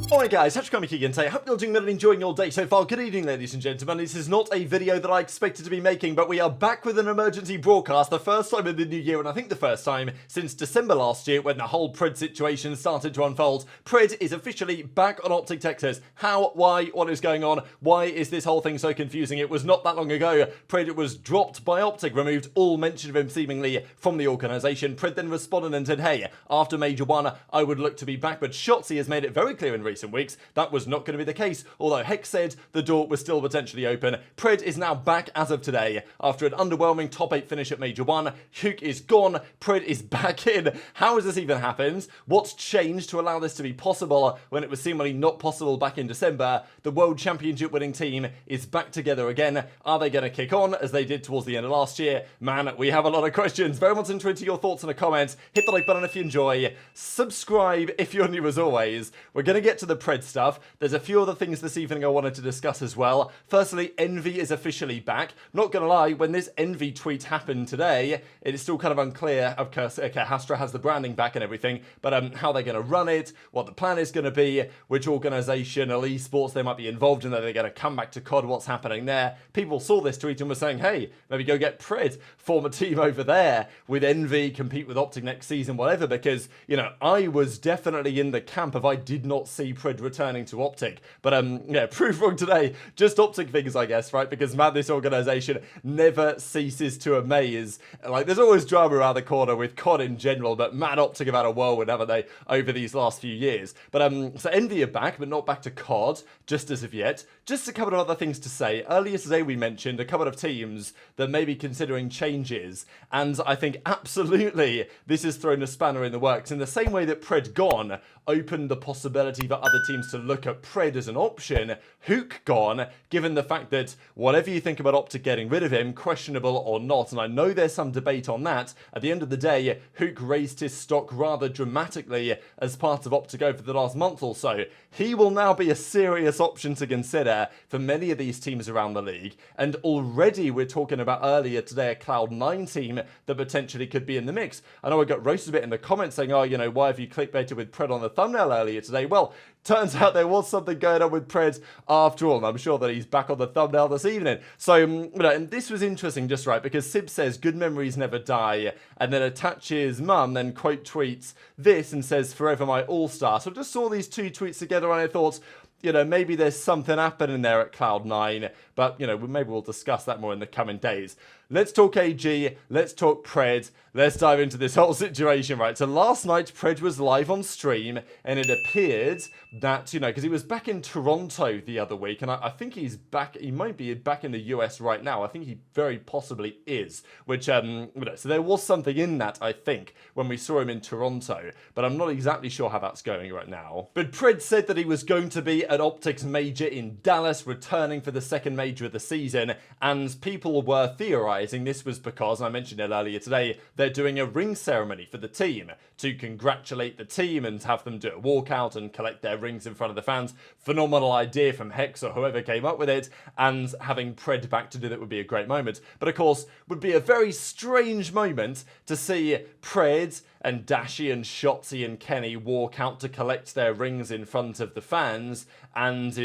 Alright guys, Scrappy again today. Hope you're doing well and enjoying your day so far. Good evening ladies and gentlemen. This is not a video that I expected to be making, but we are back with an emergency broadcast, the first time in the new year, and I think the first time since December last year when the whole PRED situation started to unfold. PRED is officially back on OpTic Texas. How, why, what is going on? Why is this whole thing so confusing? It was not that long ago. PRED was dropped by OpTic, removed all mention of him seemingly from the organisation. PRED then responded and said, hey, after Major 1, I would look to be back, but Shotzzy has made it very clear in recent weeks that was not going to be the case, although Hex said the door was still potentially open. PRED is now back as of today. After an underwhelming top 8 finish at Major 1, Huke is gone, PRED is back in. How has this even happened? What's changed to allow this to be possible when it was seemingly not possible back in December? The World Championship winning team is back together again. Are they going to kick on as they did towards the end of last year? Man, we have a lot of questions. Very much into your thoughts in the comments. Hit the like button if you enjoy. Subscribe if you're new as always. We're going to get to the PRED stuff. There's a few other things this evening I wanted to discuss as well. Firstly, Envy is officially back. Not gonna lie, when this Envy tweet happened today, it is still kind of unclear. Of course, okay, HyDra has the branding back and everything, but how they're gonna run it, what the plan is gonna be, which organisation, Esports they might be involved in, are they gonna come back to COD, what's happening there. People saw this tweet and were saying, hey, maybe go get PRED, form a team over there with Envy, compete with OpTic next season, whatever, because, you know, I was definitely in the camp of I did not see PRED returning to OpTic, but yeah, proved wrong today. Just OpTic things, I guess, right? Because man, this organisation never ceases to amaze. Like, there's always drama around the corner with COD in general, but man, OpTic have had a whirlwind, haven't they, over these last few years? But so Envy are back, but not back to COD, just as of yet. Just a couple of other things to say. Earlier today we mentioned a couple of teams that may be considering changes, and I think absolutely this has thrown a spanner in the works in the same way that PRED gone opened the possibility for other teams to look at PRED as an option. Huke gone, given the fact that whatever you think about OpTic getting rid of him, questionable or not, and I know there's some debate on that, at the end of the day, Huke raised his stock rather dramatically as part of OpTic over the last month or so. He will now be a serious option to consider for many of these teams around the league, and already we're talking about earlier today a Cloud9 team that potentially could be in the mix. I know I got roasted a bit in the comments saying, oh, you know, why have you clickbaited with PRED on the thumbnail earlier today? Well, turns out there was something going on with PRED after all, and I'm sure that he's back on the thumbnail this evening. So, you know, and this was interesting just right, because Simp says, good memories never die, and then attaches mum, then quote tweets this and says, forever my all-star. So I just saw these two tweets together and I thought, you know, maybe there's something happening there at Cloud9, but, you know, maybe we'll discuss that more in the coming days. Let's talk AG, let's talk PRED, let's dive into this whole situation, right? So last night, PRED was live on stream, and it appeared that, you know, because he was back in Toronto the other week, and I think he's back, he might be back in the US right now. I think he very possibly is, which, you know, so there was something in that, I think, when we saw him in Toronto, but I'm not exactly sure how that's going right now. But PRED said that he was going to be at OpTic's major in Dallas, returning for the second major of the season, and people were theorizing this was because, and I mentioned it earlier today, they're doing a ring ceremony for the team to congratulate the team and have them do a walkout and collect their rings in front of the fans. Phenomenal idea from Hex or whoever came up with it, and having PRED back to do that would be a great moment. But of course, would be a very strange moment to see PRED and Dashy and Shotzzy and Kenny walk out to collect their rings in front of the fans, and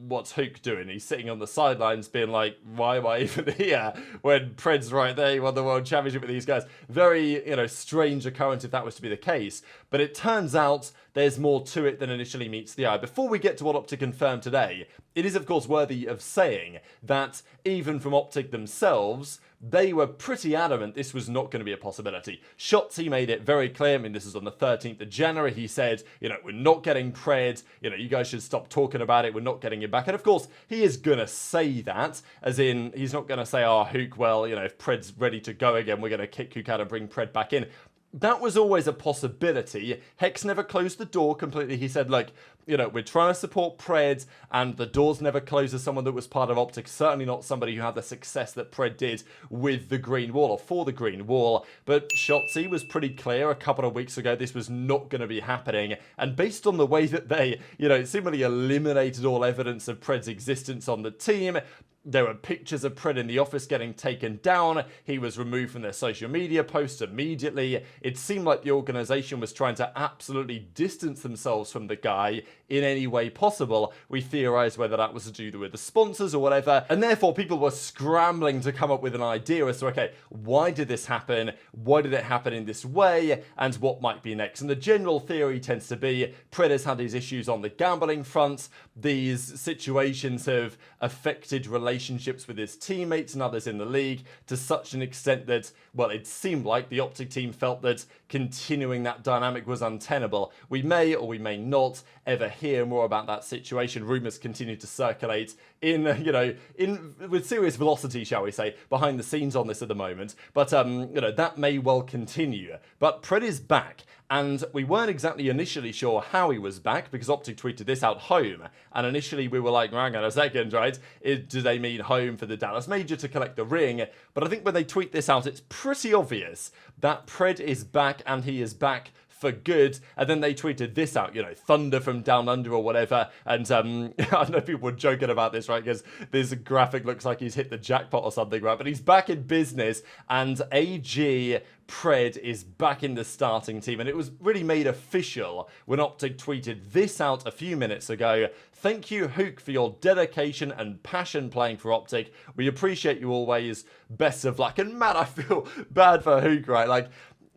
what's Huke doing? He's sitting on the sidelines being like, why am I even here? When PRED's right there, he won the World Championship with these guys. Very, you know, strange occurrence if that was to be the case. But it turns out there's more to it than initially meets the eye. Before we get to what OpTic confirmed today, it is of course worthy of saying that even from OpTic themselves, they were pretty adamant this was not going to be a possibility. Shotzzy made it very clear. I mean, this is on the 13th of January. He said, you know, we're not getting PRED. You know, you guys should stop talking about it. We're not getting it back. And of course, he is going to say that, as in, he's not going to say, oh, Huke, well, you know, if PRED's ready to go again, we're going to kick Huke out and bring PRED back in. That was always a possibility. Hex never closed the door completely. He said, like, you know, we're trying to support PRED, and the door's never closed as someone that was part of OpTic. Certainly not somebody who had the success that PRED did with the Green Wall, or for the Green Wall. But Shotzzy was pretty clear a couple of weeks ago this was not going to be happening. And based on the way that they, you know, seemingly eliminated all evidence of PRED's existence on the team, there were pictures of PRED in the office getting taken down. He was removed from their social media posts immediately. It seemed like the organisation was trying to absolutely distance themselves from the guy, in any way possible. We theorized whether that was to do with the sponsors or whatever, and therefore people were scrambling to come up with an idea as to, okay, why did this happen? Why did it happen in this way? And what might be next? And the general theory tends to be PRED has had these issues on the gambling front. These situations have affected relationships with his teammates and others in the league to such an extent that, well, it seemed like the OpTic team felt that continuing that dynamic was untenable. We may or we may not ever hear more about that situation. Rumors continue to circulate in with serious velocity, shall we say, behind the scenes on this at the moment. But that may well continue. But PRED is back. And we weren't exactly initially sure how he was back, because OpTic tweeted this out home. And initially we were like, hang on a second, right? Do they mean home for the Dallas Major to collect the ring? But I think when they tweet this out, it's pretty obvious that PRED is back, and he is back for good. And then they tweeted this out, thunder from down under or whatever. And I know people were joking about this, right? Because this graphic looks like he's hit the jackpot or something, right? But he's back in business, and AG PRED is back in the starting team, and it was really made official when OpTic tweeted this out a few minutes ago. Thank you, Huke, for your dedication and passion playing for OpTic. We appreciate you always. Best of luck. And man, I feel bad for Huke, right? Like,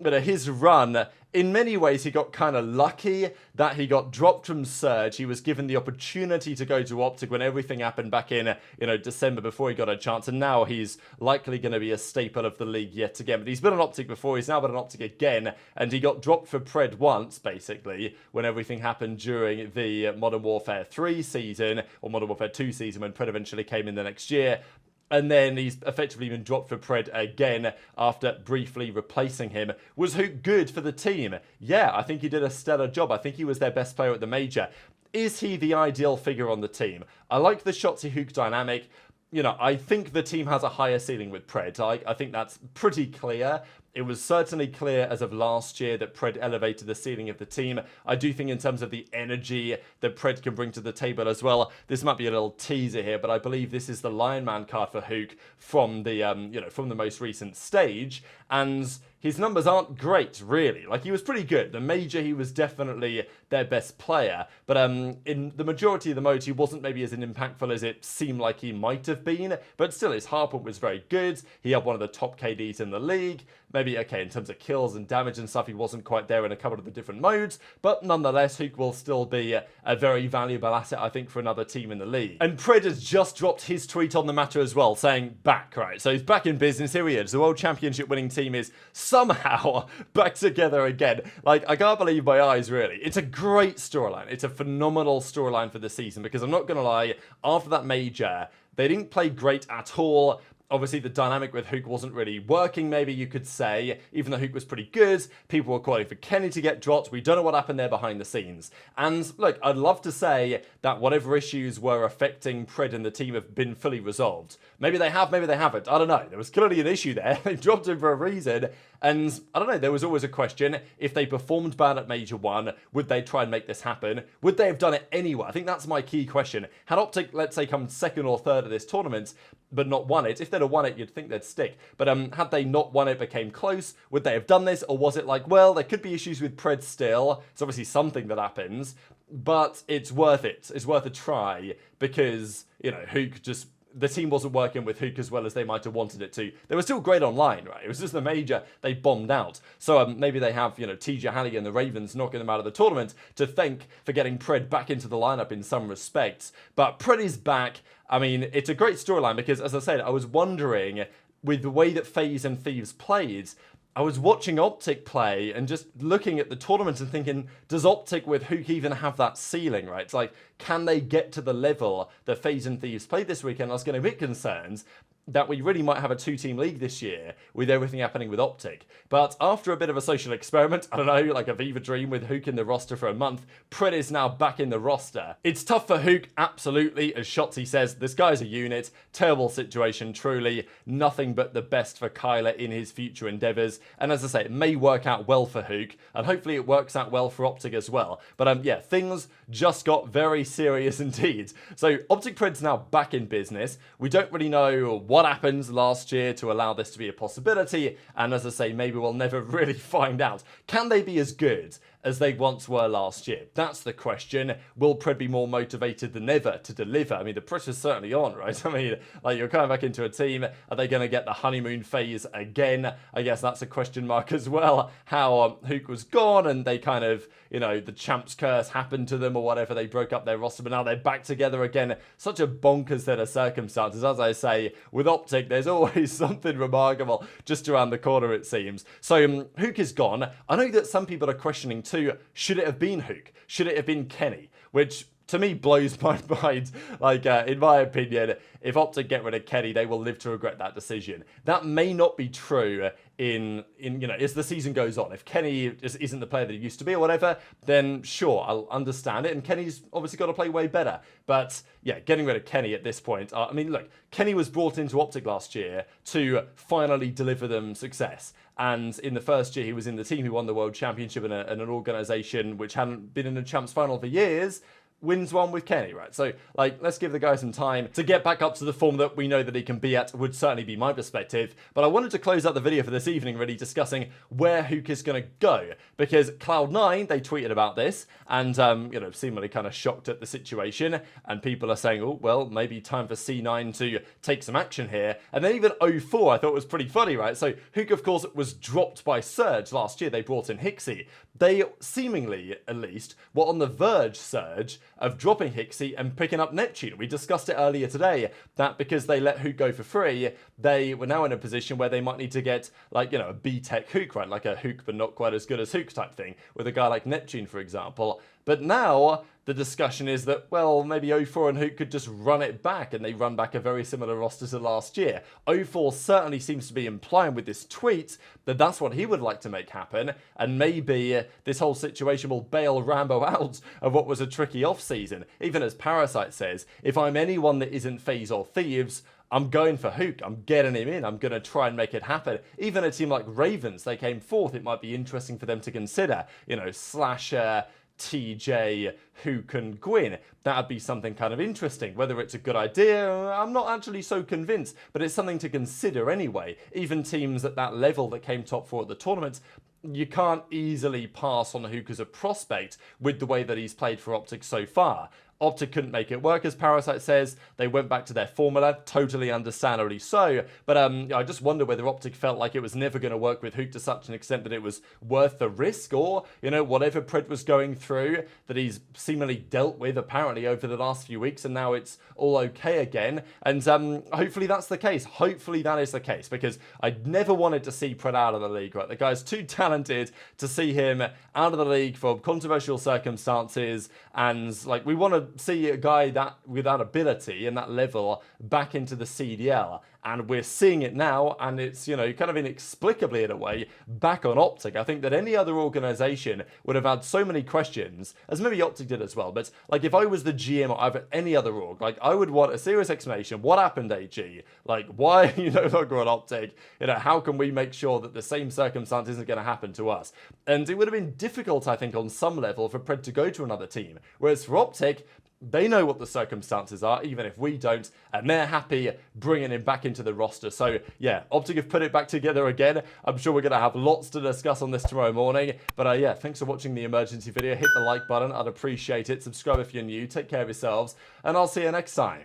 his run, in many ways, he got kind of lucky that he got dropped from Surge. He was given the opportunity to go to OpTic when everything happened back in, December before he got a chance. And now he's likely going to be a staple of the league yet again. But he's been on OpTic before. He's now been on OpTic again. And he got dropped for PRED once, basically, when everything happened during the Modern Warfare 3 season, or Modern Warfare 2 season, when PRED eventually came in the next year. And then he's effectively been dropped for PRED again after briefly replacing him. Was Huke good for the team? Yeah, I think he did a stellar job. I think he was their best player at the Major. Is he the ideal figure on the team? I like the Shotzzy Huke dynamic. I think the team has a higher ceiling with PRED. I think that's pretty clear. It was certainly clear as of last year that PRED elevated the ceiling of the team. I do think in terms of the energy that PRED can bring to the table as well, this might be a little teaser here, but I believe this is the Lion Man card for Huke from the from the most recent stage, and his numbers aren't great, really. Like, he was pretty good. The Major, he was definitely their best player. But in the majority of the modes, he wasn't maybe as impactful as it seemed like he might have been. But still, his hardpoint was very good. He had one of the top KDs in the league. Maybe, okay, in terms of kills and damage and stuff, he wasn't quite there in a couple of the different modes. But nonetheless, Huke will still be a very valuable asset, I think, for another team in the league. And PRED has just dropped his tweet on the matter as well, saying back, right? So he's back in business. Here he is. The World Championship winning team is somehow back together again. Like, I can't believe my eyes, really. It's a great storyline. It's a phenomenal storyline for the season, because I'm not going to lie, after that Major, they didn't play great at all. Obviously, the dynamic with Huke wasn't really working, maybe you could say. Even though Huke was pretty good, people were calling for Kenny to get dropped. We don't know what happened there behind the scenes. And look, I'd love to say that whatever issues were affecting PRED and the team have been fully resolved. Maybe they have, maybe they haven't. I don't know. There was clearly an issue there. They dropped him for a reason. And I don't know, there was always a question. If they performed bad at Major 1, would they try and make this happen? Would they have done it anyway? I think that's my key question. Had OpTic, let's say, come second or third at this tournament, but not won it, if they'd have won it, you'd think they'd stick. But had they not won it, became close, would they have done this? Or was it like, well, there could be issues with PRED still. It's obviously something that happens, but it's worth it. It's worth a try, because, Huke just... the team wasn't working with Huke as well as they might have wanted it to. They were still great online, right? It was just the Major they bombed out. So maybe they have, TJHaLy and the Ravens knocking them out of the tournament to thank for getting PRED back into the lineup in some respects. But PRED is back. I mean, it's a great storyline because, as I said, I was wondering, with the way that FaZe and Thieves played, I was watching OpTic play and just looking at the tournament and thinking, does OpTic with Huke even have that ceiling, right? It's like, can they get to the level that FaZe and Thieves played this weekend? I was getting a bit concerned that we really might have a two-team league this year with everything happening with OpTic. But after a bit of a social experiment, I don't know, like a Viva dream with Huke in the roster for a month, PRED is now back in the roster. It's tough for Huke, absolutely. As Shotzzy says, this guy's a unit. Terrible situation, truly. Nothing but the best for Kyler in his future endeavors. And as I say, it may work out well for Huke, and hopefully it works out well for OpTic as well. But yeah, things just got very serious indeed. So OpTic PRED's now back in business. We don't really know what happened last year to allow this to be a possibility, and as I say, maybe we'll never really find out. Can they be as good as they once were last year? That's the question. Will PRED be more motivated than ever to deliver? I mean, the pressure's certainly on, right? I mean, like, you're coming back into a team. Are they going to get the honeymoon phase again? I guess that's a question mark as well. How Huke was gone and they kind of, you know, the champs curse happened to them or whatever. They broke up their roster, but now they're back together again. Such a bonkers set of circumstances. As I say, with OpTic, there's always something remarkable just around the corner, it seems. So Huke is gone. I know that some people are questioning too, should it have been Huke? Should it have been Kenny? Which to me blows my mind. Like, in my opinion, if OpTic get rid of Kenny, they will live to regret that decision. That may not be true in you know, as the season goes on. If Kenny just isn't the player that he used to be or whatever, then sure, I'll understand it. And Kenny's obviously got to play way better. But yeah, getting rid of Kenny at this point, I mean, look, Kenny was brought into OpTic last year to finally deliver them success. And in the first year he was in the team who won the World Championship in an organisation which hadn't been in a Champs Final for years, wins one with Kenny, right? So, like, let's give the guy some time to get back up to the form that we know that he can be at, would certainly be my perspective. But I wanted to close out the video for this evening really discussing where Huke is going to go. Because Cloud9, they tweeted about this and, you know, seemingly kind of shocked at the situation. And people are saying, oh, well, maybe time for C9 to take some action here. And then even 04 I thought was pretty funny, right? So Huke, of course, was dropped by Surge last year. They brought in Hicksy. They seemingly, at least, were on the verge, Surge, of dropping Hicksy and picking up Neptune. We discussed it earlier today, that because they let Huke go for free, they were now in a position where they might need to get, like, you know, a B-Tech Huke, right? Like a Huke but not quite as good as Huke type thing, with a guy like Neptune, for example. But now the discussion is that, well, maybe 04 and Huke could just run it back, and they run back a very similar roster to last year. 04 certainly seems to be implying with this tweet that that's what he would like to make happen, and maybe this whole situation will bail Rambo out of what was a tricky off-season. Even as Parasite says, if I'm anyone that isn't FaZe or Thieves, I'm going for Huke. I'm getting him in. I'm going to try and make it happen. Even a team like Ravens, they came fourth. It might be interesting for them to consider, you know, Slasher, TJ, Huke and Gwinn. That would be something kind of interesting. Whether it's a good idea, I'm not actually so convinced, but it's something to consider anyway. Even teams at that level that came top 4 at the tournament, you can't easily pass on Huke as a prospect with the way that he's played for OpTic so far. OpTic couldn't make it work, as Parasite says. They went back to their formula, totally understandably so. But I just wonder whether OpTic felt like it was never going to work with Huke to such an extent that it was worth the risk, or, you know, whatever PRED was going through that he's seemingly dealt with apparently over the last few weeks, and now it's all okay again. And hopefully that's the case. Hopefully that is the case, because I never wanted to see PRED out of the league, right? The guy's too talented to see him out of the league for controversial circumstances, and, like, we want to see a guy that with that ability and that level back into the CDL, and we're seeing it now, and it's, you know, kind of inexplicably in a way back on OpTic. I think that any other organization would have had so many questions, as maybe OpTic did as well, but like if I was the GM of any other org, like I would want a serious explanation. What happened, AG? Like, why are you no longer on OpTic? You know, how can we make sure that the same circumstance isn't going to happen to us? And it would have been difficult, I think, on some level for PRED to go to another team, whereas for OpTic, they know what the circumstances are, even if we don't, and they're happy bringing him back into the roster. So, yeah, OpTic have put it back together again. I'm sure we're going to have lots to discuss on this tomorrow morning. But, yeah, thanks for watching the emergency video. Hit the like button. I'd appreciate it. Subscribe if you're new. Take care of yourselves, and I'll see you next time.